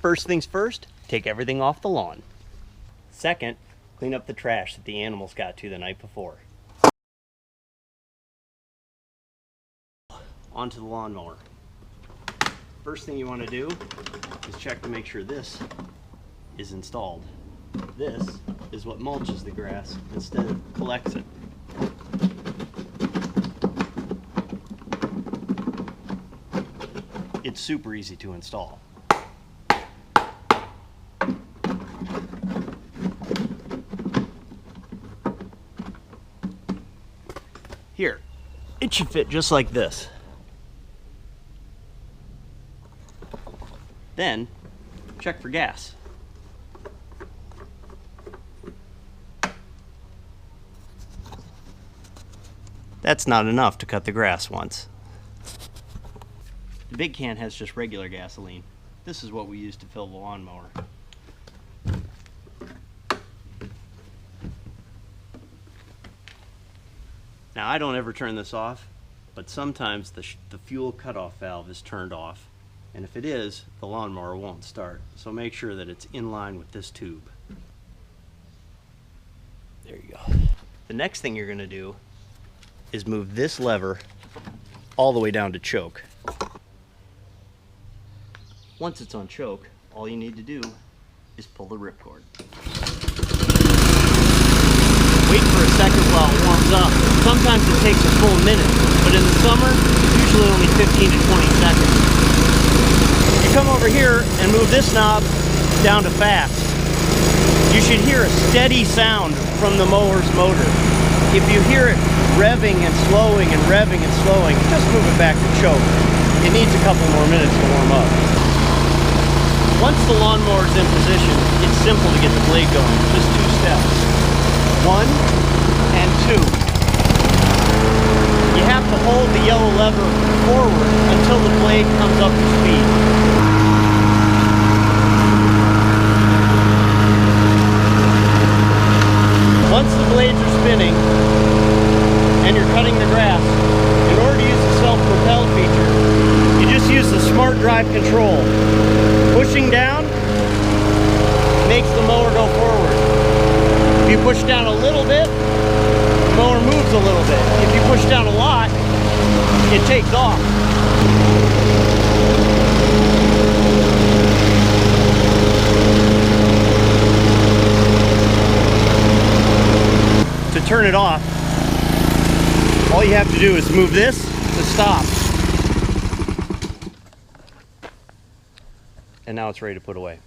First things first, take everything off the lawn. Second, clean up the trash that the animals got to the night before. Onto the lawnmower. First thing you want to do is check to make sure this is installed. This is what mulches the grass instead of collects it. It's super easy to install. Here, it should fit just like this. Then, check for gas. That's not enough to cut the grass once. The big can has just regular gasoline. This is what we use to fill the lawnmower. Now, I don't ever turn this off, but sometimes the fuel cutoff valve is turned off, and if it is, the lawnmower won't start. So make sure that it's in line with this tube. There you go. The next thing you're going to do is move this lever all the way down to choke. Once it's on choke, all you need to do is pull the ripcord. Wait for a second while it warms up. Sometimes it takes a full minute, but in the summer, usually only 15 to 20 seconds. You come over here and move this knob down to fast. You should hear a steady sound from the mower's motor. If you hear it revving and slowing and revving and slowing, just move it back to choke. It needs a couple more minutes to warm up. Once the lawnmower is in position, it's simple to get the blade going. Just 2 steps. 1 and 2. You have to hold the yellow lever forward until the blade comes up to speed. Once the blades are spinning and you're cutting the grass, in order to use the self-propel feature, you just use the smart drive control. Pushing down makes the mower go forward. If you push down a little bit, the mower moves a little bit. If you push down a lot, it takes off. To turn it off, all you have to do is move this to stop. And now it's ready to put away.